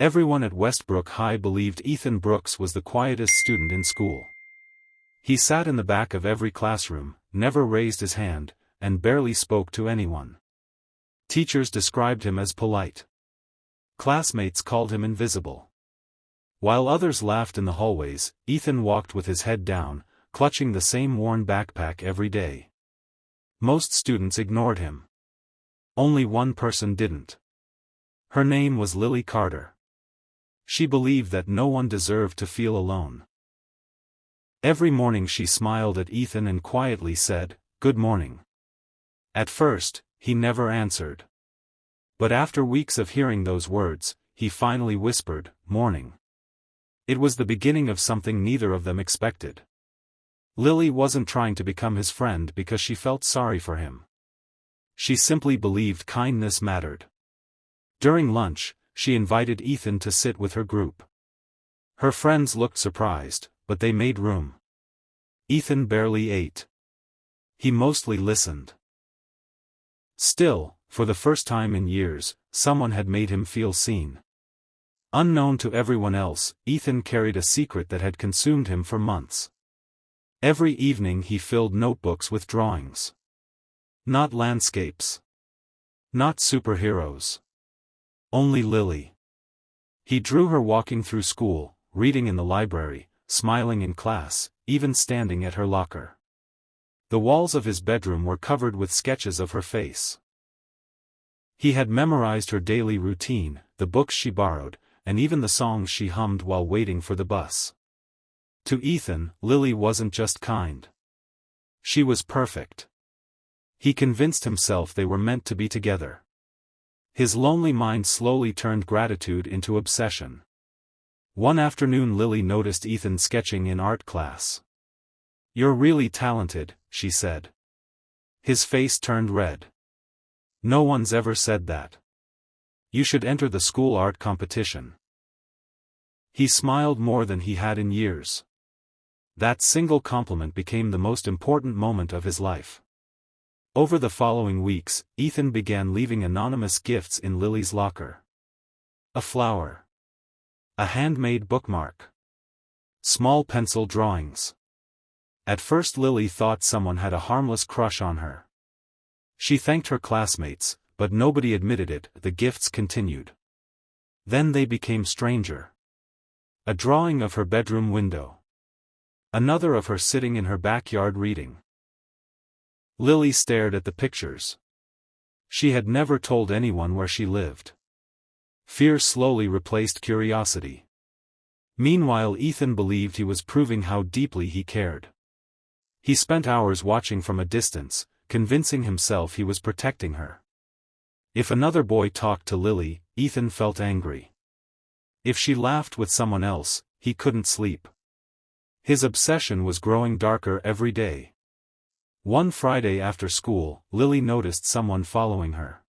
Everyone at Westbrook High believed Ethan Brooks was the quietest student in school. He sat in the back of every classroom, never raised his hand, and barely spoke to anyone. Teachers described him as polite. Classmates called him invisible. While others laughed in the hallways, Ethan walked with his head down, clutching the same worn backpack every day. Most students ignored him. Only one person didn't. Her name was Lily Carter. She believed that no one deserved to feel alone. Every morning she smiled at Ethan and quietly said, "Good morning." At first, he never answered. But after weeks of hearing those words, he finally whispered, "Morning." It was the beginning of something neither of them expected. Lily wasn't trying to become his friend because she felt sorry for him. She simply believed kindness mattered. During lunch, she invited Ethan to sit with her group. Her friends looked surprised, but they made room. Ethan barely ate. He mostly listened. Still, for the first time in years, someone had made him feel seen. Unknown to everyone else, Ethan carried a secret that had consumed him for months. Every evening he filled notebooks with drawings. Not landscapes. Not superheroes. Only Lily. He drew her walking through school, reading in the library, smiling in class, even standing at her locker. The walls of his bedroom were covered with sketches of her face. He had memorized her daily routine, the books she borrowed, and even the songs she hummed while waiting for the bus. To Ethan, Lily wasn't just kind. She was perfect. He convinced himself they were meant to be together. His lonely mind slowly turned gratitude into obsession. One afternoon Lily noticed Ethan sketching in art class. "You're really talented," she said. His face turned red. "No one's ever said that. You should enter the school art competition." He smiled more than he had in years. That single compliment became the most important moment of his life. Over the following weeks, Ethan began leaving anonymous gifts in Lily's locker. A flower. A handmade bookmark. Small pencil drawings. At first Lily thought someone had a harmless crush on her. She thanked her classmates, but nobody admitted it. The gifts continued. Then they became stranger. A drawing of her bedroom window. Another of her sitting in her backyard reading. Lily stared at the pictures. She had never told anyone where she lived. Fear slowly replaced curiosity. Meanwhile Ethan believed he was proving how deeply he cared. He spent hours watching from a distance, convincing himself he was protecting her. If another boy talked to Lily, Ethan felt angry. If she laughed with someone else, he couldn't sleep. His obsession was growing darker every day. One Friday after school, Lily noticed someone following her.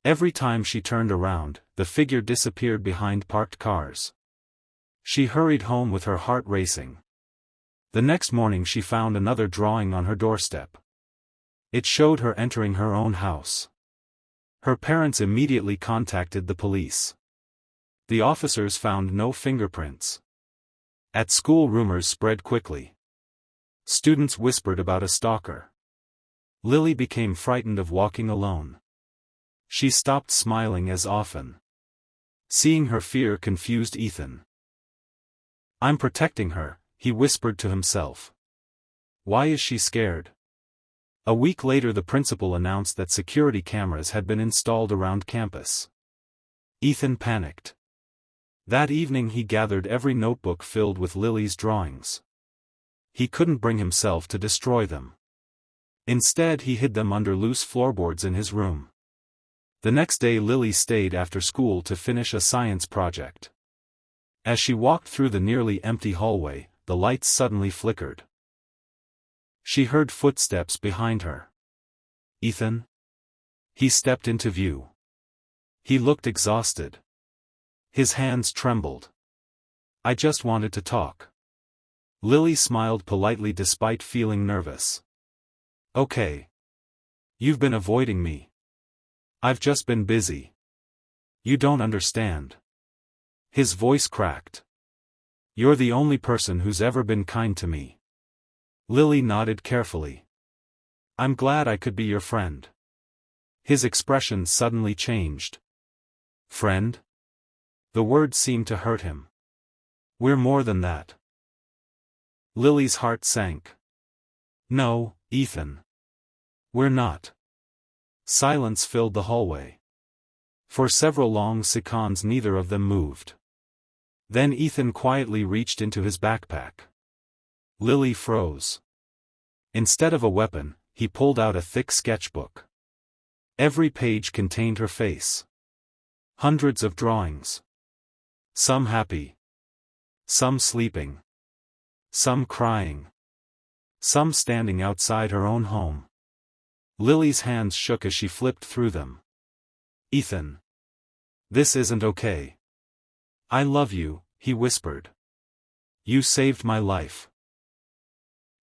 Every time she turned around, the figure disappeared behind parked cars. She hurried home with her heart racing. The next morning she found another drawing on her doorstep. It showed her entering her own house. Her parents immediately contacted the police. The officers found no fingerprints. At school rumors spread quickly. Students whispered about a stalker. Lily became frightened of walking alone. She stopped smiling as often. Seeing her fear confused Ethan. "I'm protecting her," he whispered to himself. "Why is she scared?" A week later the principal announced that security cameras had been installed around campus. Ethan panicked. That evening he gathered every notebook filled with Lily's drawings. He couldn't bring himself to destroy them. Instead he hid them under loose floorboards in his room. The next day Lily stayed after school to finish a science project. As she walked through the nearly empty hallway, the lights suddenly flickered. She heard footsteps behind her. "Ethan?" He stepped into view. He looked exhausted. His hands trembled. "I just wanted to talk." Lily smiled politely despite feeling nervous. "Okay. You've been avoiding me." "I've just been busy. You don't understand." His voice cracked. "You're the only person who's ever been kind to me." Lily nodded carefully. "I'm glad I could be your friend." His expression suddenly changed. "Friend?" The word seemed to hurt him. "We're more than that." Lily's heart sank. "No, Ethan. We're not." Silence filled the hallway. For several long seconds neither of them moved. Then Ethan quietly reached into his backpack. Lily froze. Instead of a weapon, he pulled out a thick sketchbook. Every page contained her face. Hundreds of drawings. Some happy. Some sleeping. Some crying. Some standing outside her own home. Lily's hands shook as she flipped through them. "Ethan. This isn't okay." "I love you," he whispered. "You saved my life.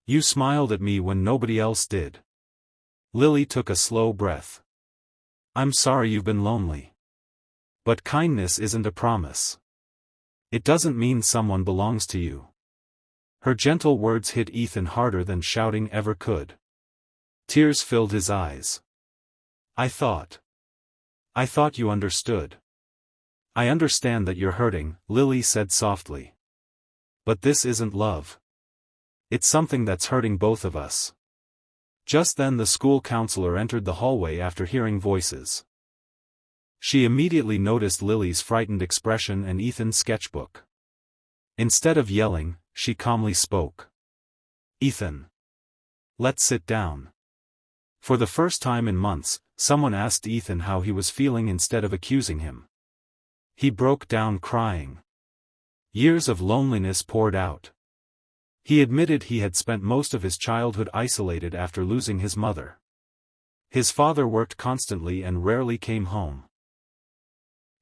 You smiled at me when nobody else did." Lily took a slow breath. "I'm sorry you've been lonely. But kindness isn't a promise. It doesn't mean someone belongs to you." Her gentle words hit Ethan harder than shouting ever could. Tears filled his eyes. I thought you understood." "I understand that you're hurting," Lily said softly. "But this isn't love. It's something that's hurting both of us." Just then the school counselor entered the hallway after hearing voices. She immediately noticed Lily's frightened expression and Ethan's sketchbook. Instead of yelling, she calmly spoke. "Ethan. Let's sit down." For the first time in months, someone asked Ethan how he was feeling instead of accusing him. He broke down crying. Years of loneliness poured out. He admitted he had spent most of his childhood isolated after losing his mother. His father worked constantly and rarely came home.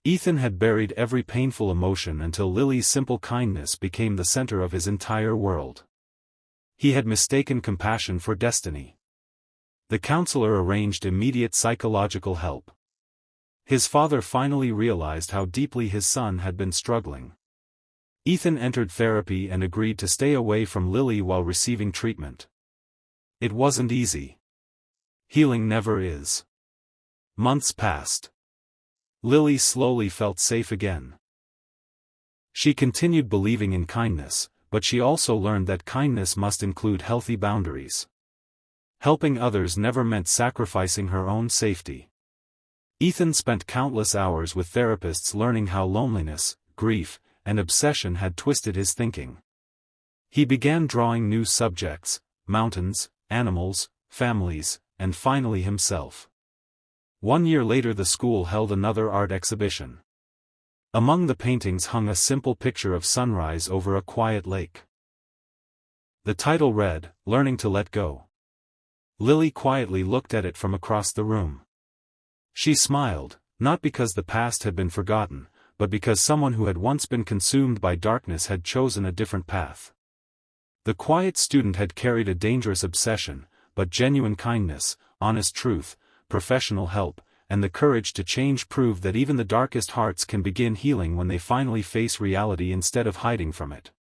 Ethan had buried every painful emotion until Lily's simple kindness became the center of his entire world. He had mistaken compassion for destiny. The counselor arranged immediate psychological help. His father finally realized how deeply his son had been struggling. Ethan entered therapy and agreed to stay away from Lily while receiving treatment. It wasn't easy. Healing never is. Months passed. Lily slowly felt safe again. She continued believing in kindness, but she also learned that kindness must include healthy boundaries. Helping others never meant sacrificing her own safety. Ethan spent countless hours with therapists learning how loneliness, grief, and obsession had twisted his thinking. He began drawing new subjects: mountains, animals, families, and finally himself. 1 year later the school held another art exhibition. Among the paintings hung a simple picture of sunrise over a quiet lake. The title read, "Learning to Let Go." Lily quietly looked at it from across the room. She smiled, not because the past had been forgotten, but because someone who had once been consumed by darkness had chosen a different path. The quiet student had carried a dangerous obsession, but genuine kindness, honest truth, professional help, and the courage to change proved that even the darkest hearts can begin healing when they finally face reality instead of hiding from it.